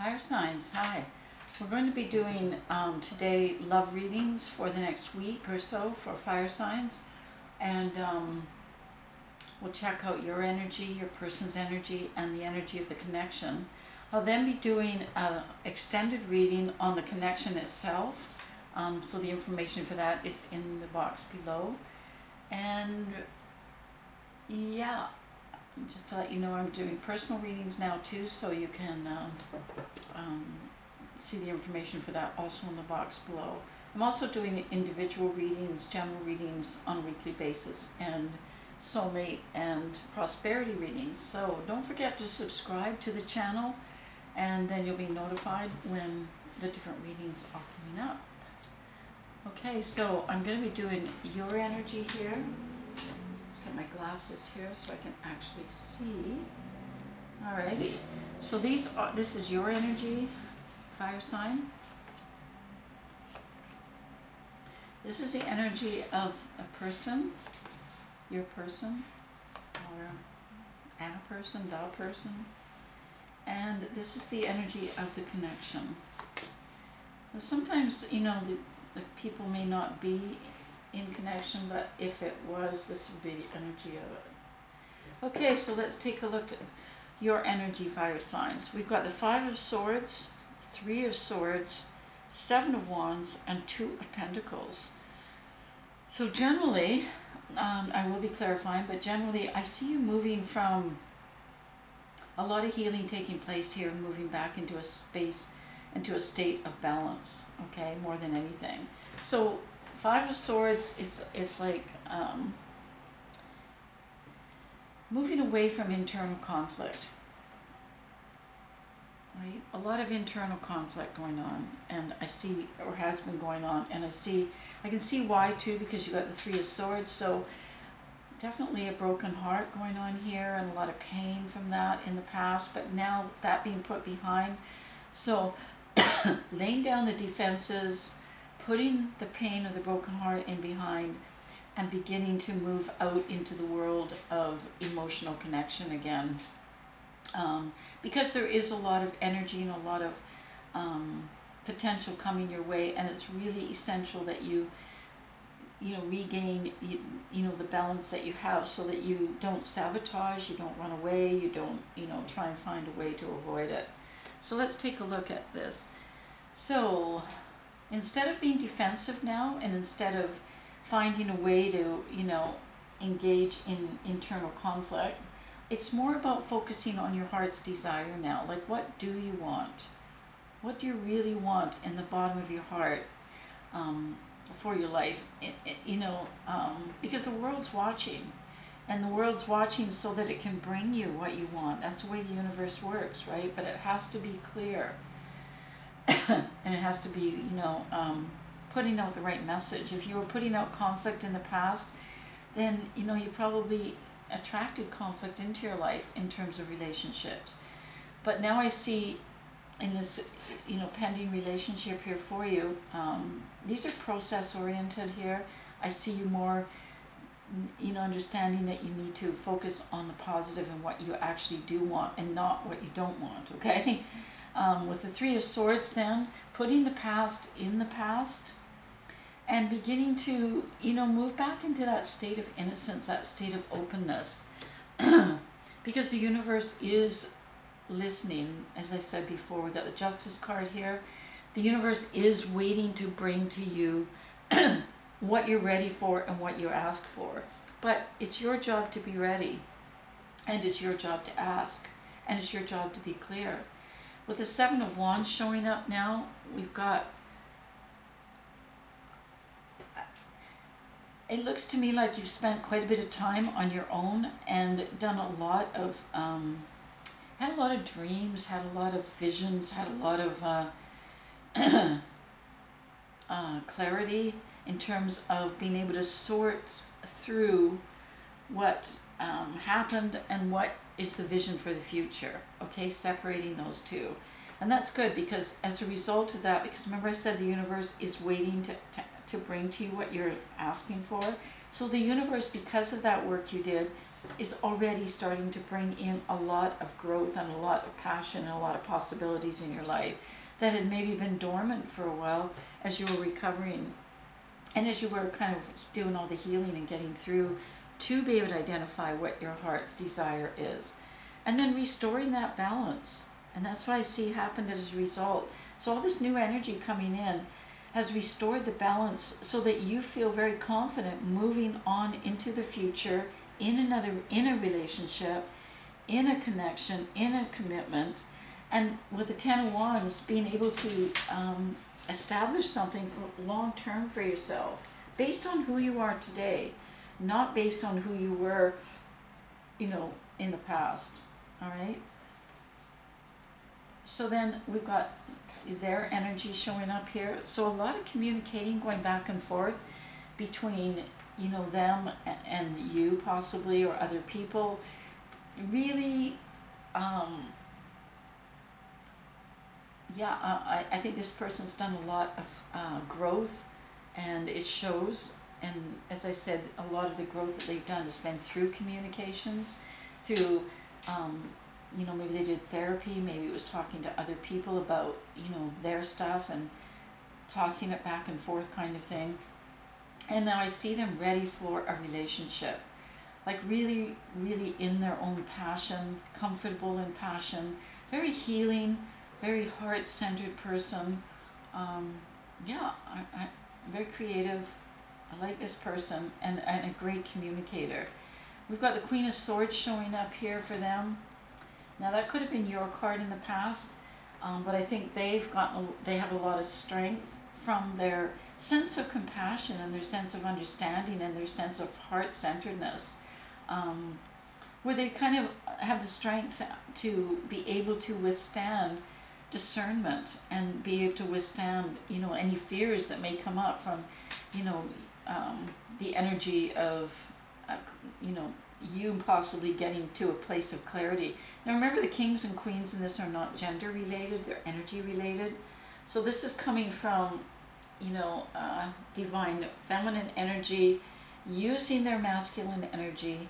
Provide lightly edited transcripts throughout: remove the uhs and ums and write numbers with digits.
Fire signs, hi. We're going to be doing today love readings for the next week or so for fire signs, and we'll check out your energy, your person's energy, and the energy of the connection. I'll then be doing an extended reading on the connection itself, so the information for that is in the box below. And yeah, just to let you know, I'm doing personal readings now too, so you can see the information for that also in the box below. I'm also doing individual readings, general readings on a weekly basis, and soulmate and prosperity readings. So don't forget to subscribe to the channel, and then you'll be notified when the different readings are coming up. Okay, so I'm going to be doing your energy here. Let's get my glasses here so I can actually see. Alrighty, so this is your energy, fire sign. This is the energy of a person, your person, or a person, the person. And this is the energy of the connection. Now, sometimes, the people may not be in connection, but if it was, this would be the energy of it. Okay, so let's take a look at your energy, fire signs. We've got the 5 of Swords, 3 of Swords, 7 of Wands, and 2 of Pentacles. So generally, I will be clarifying, but generally I see you moving from a lot of healing taking place here, moving back into a space, into a state of balance, okay, more than anything. So 5 of Swords is like moving away from internal conflict, right? A lot of internal conflict going on, and I see, or has been going on, and I can see why too, because you got the 3 of Swords. So definitely a broken heart going on here, and a lot of pain from that in the past, but now that being put behind. So laying down the defenses, putting the pain of the broken heart in behind, and beginning to move out into the world of emotional connection again. Because there is a lot of energy and a lot of potential coming your way, and it's really essential that you regain the balance that you have, so that you don't sabotage, you don't run away, you don't try and find a way to avoid it. So let's take a look at this. So instead of being defensive now, and instead of finding a way to engage in internal conflict, it's more about focusing on your heart's desire now. Like, what do you want? What do you really want in the bottom of your heart for your life? Because the world's watching, and the world's watching so that it can bring you what you want. That's the way the universe works, right? But it has to be clear, and it has to be putting out the right message. If you were putting out conflict in the past, then you probably attracted conflict into your life in terms of relationships. But now I see in this pending relationship here for you, these are process oriented here. I see you more understanding that you need to focus on the positive and what you actually do want, and not what you don't want, okay? With the 3 of Swords then, putting the past in the past, and beginning to move back into that state of innocence, that state of openness. Because the universe is listening. As I said before, we got the Justice card here. The universe is waiting to bring to you what you're ready for and what you ask for. But it's your job to be ready, and it's your job to ask, and it's your job to be clear. With the 7 of Wands showing up now, we've got, it looks to me like you've spent quite a bit of time on your own and done a lot of, had a lot of dreams, had a lot of visions, had a lot of clarity in terms of being able to sort through what happened and what is the vision for the future, okay, separating those two. And that's good, because as a result of that, because remember I said the universe is waiting to bring to you what you're asking for. So the universe, because of that work you did, is already starting to bring in a lot of growth and a lot of passion and a lot of possibilities in your life that had maybe been dormant for a while as you were recovering and as you were kind of doing all the healing and getting through to be able to identify what your heart's desire is. And then restoring that balance. And that's what I see happened as a result. So all this new energy coming in has restored the balance so that you feel very confident moving on into the future in a relationship, in a connection, in a commitment, and with the 10 of Wands, being able to establish something for long term for yourself based on who you are today, not based on who you were, in the past. All right. So then we've got their energy showing up here. So a lot of communicating going back and forth between, them and you possibly, or other people. Really, I think this person's done a lot of growth, and it shows. And as I said, a lot of the growth that they've done has been through communications, through maybe they did therapy, maybe it was talking to other people about, their stuff and tossing it back and forth kind of thing. And now I see them ready for a relationship, like really, really in their own passion, comfortable in passion, very healing, very heart-centered person. I'm very creative. I like this person, and a great communicator. We've got the Queen of Swords showing up here for them. Now that could have been your card in the past, but I think they have a lot of strength from their sense of compassion and their sense of understanding and their sense of heart-centeredness, where they kind of have the strength to be able to withstand discernment and be able to withstand, any fears that may come up from, the energy of, you possibly getting to a place of clarity. Now remember, the kings and queens in this are not gender related, they're energy related. So this is coming from, divine feminine energy, using their masculine energy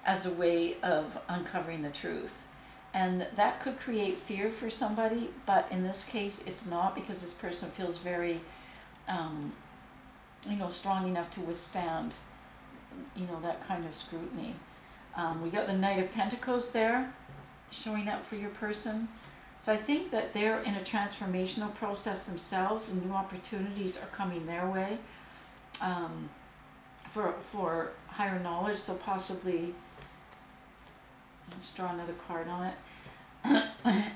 as a way of uncovering the truth. And that could create fear for somebody, but in this case it's not, because this person feels very, strong enough to withstand, that kind of scrutiny. We got the Knight of Pentacles there showing up for your person. So I think that they're in a transformational process themselves, and new opportunities are coming their way for higher knowledge. So possibly, let's draw another card on it,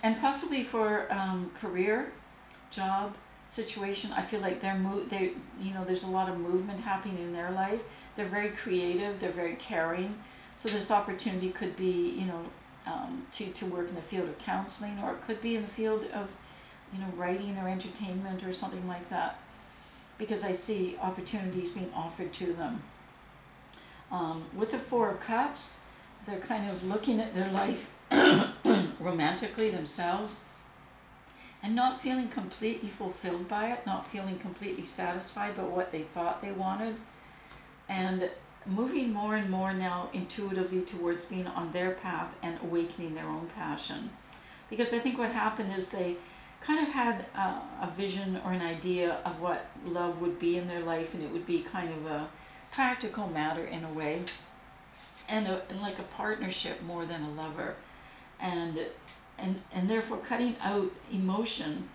and possibly for career, job, situation. I feel like there's a lot of movement happening in their life. They're very creative. They're very caring. So this opportunity could be, to work in the field of counseling, or it could be in the field of, writing or entertainment or something like that, because I see opportunities being offered to them. With the Four of Cups, they're kind of looking at their life romantically themselves and not feeling completely fulfilled by it, not feeling completely satisfied by what they thought they wanted, and moving more and more now intuitively towards being on their path and awakening their own passion. Because I think what happened is they kind of had a vision or an idea of what love would be in their life, and it would be kind of a practical matter in a way, and like a partnership more than a lover, and therefore cutting out emotion,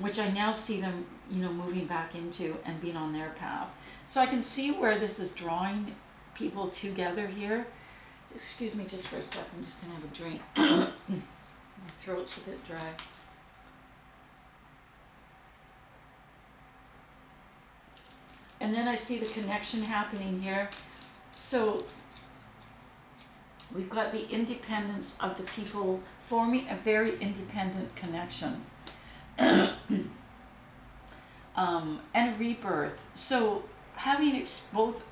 which I now see them, moving back into and being on their path. So I can see where this is drawing people together here. Excuse me just for a second, I'm just going to have a drink. My throat's a bit dry. And then I see the connection happening here. So we've got the independence of the people forming a very independent connection. And a rebirth. So having both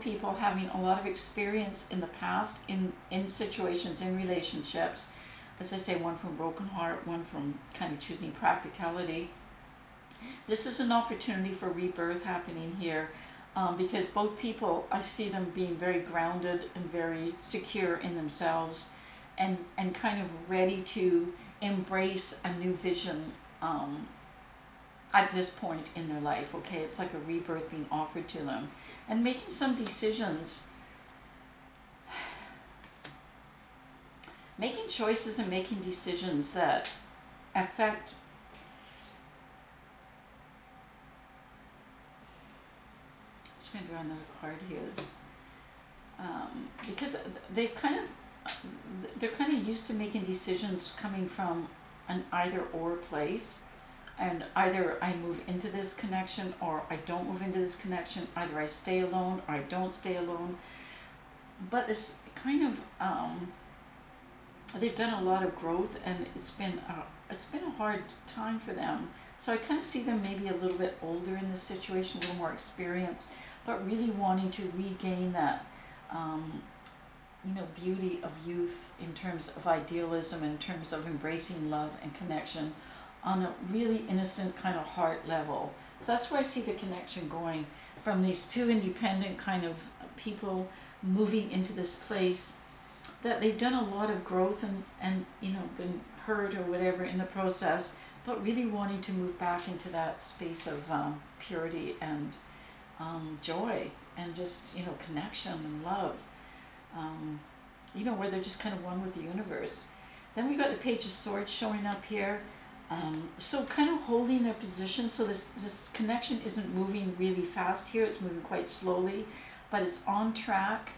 people having a lot of experience in the past in situations, in relationships, as I say, one from broken heart, one from kind of choosing practicality. This is an opportunity for rebirth happening here, because both people, I see them being very grounded and very secure in themselves, and kind of ready to embrace a new vision at this point in their life. Okay, it's like a rebirth being offered to them, and making some decisions, making choices and making decisions that affect I'm going to draw another card here. Because they're kind of used to making decisions coming from an either or place, and either I move into this connection or I don't move into this connection. Either I stay alone or I don't stay alone. But this kind of they've done a lot of growth, and it's been a hard time for them. So I kind of see them maybe a little bit older in this situation, a little more experienced, but really wanting to regain that, beauty of youth in terms of idealism, in terms of embracing love and connection on a really innocent kind of heart level. So that's where I see the connection going from these two independent kind of people moving into this place that they've done a lot of growth and been hurt or whatever in the process, but really wanting to move back into that space of purity and joy and just connection and love, where they're just kind of one with the universe. Then we got the Page of Swords showing up here, so kind of holding their position. So this connection isn't moving really fast here, it's moving quite slowly, but it's on track.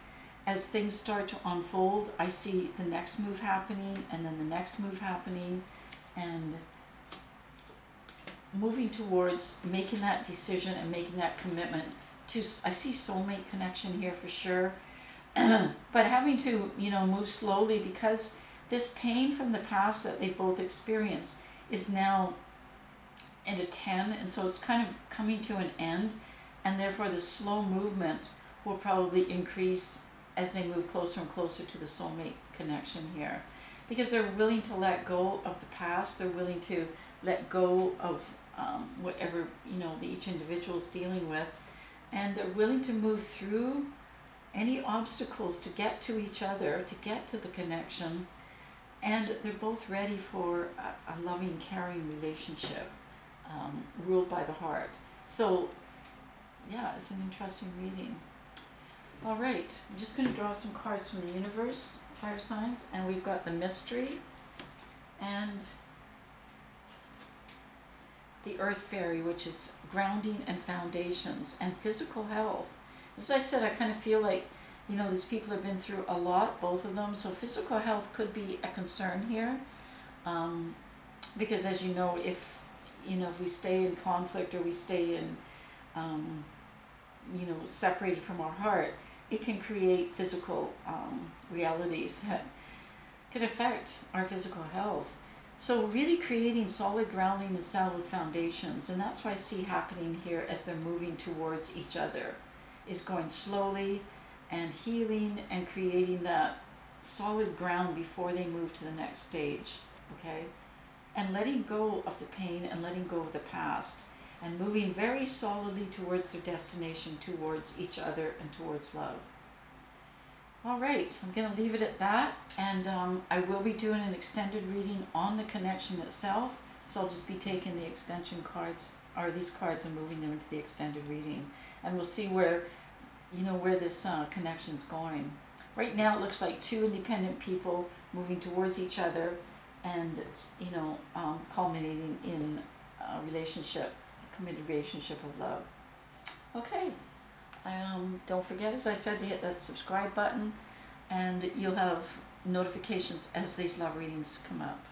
As things start to unfold, I see the next move happening, and then the next move happening, and moving towards making that decision and making that commitment to, I see soulmate connection here for sure, but having to, move slowly, because this pain from the past that they both experienced is now at a 10, and so it's kind of coming to an end, and therefore the slow movement will probably increase as they move closer and closer to the soulmate connection here, because they're willing to let go of the past, they're willing to let go of whatever each individual is dealing with, and they're willing to move through any obstacles to get to each other, to get to the connection, and they're both ready for a loving, caring relationship ruled by the heart. So yeah, it's an interesting reading. All right, I'm just going to draw some cards from the universe, fire signs, and we've got the mystery and the earth fairy, which is grounding and foundations and physical health. As I said, I kind of feel like, these people have been through a lot, both of them, so physical health could be a concern here, because as you know, if we stay in conflict or we stay in, separated from our heart, it can create physical realities that could affect our physical health. So really creating solid grounding and solid foundations, and that's what I see happening here as they're moving towards each other, is going slowly and healing and creating that solid ground before they move to the next stage, okay? And letting go of the pain and letting go of the past, and moving very solidly towards their destination, towards each other and towards love. All right, I'm going to leave it at that, and I will be doing an extended reading on the connection itself, so I'll just be taking the extension cards, or these cards, and moving them into the extended reading, and we'll see where this connection's going. Right now it looks like two independent people moving towards each other, and it's, culminating in a relationship, a committed relationship of love. Okay. Don't forget, as I said, to hit that subscribe button, and you'll have notifications as these love readings come up.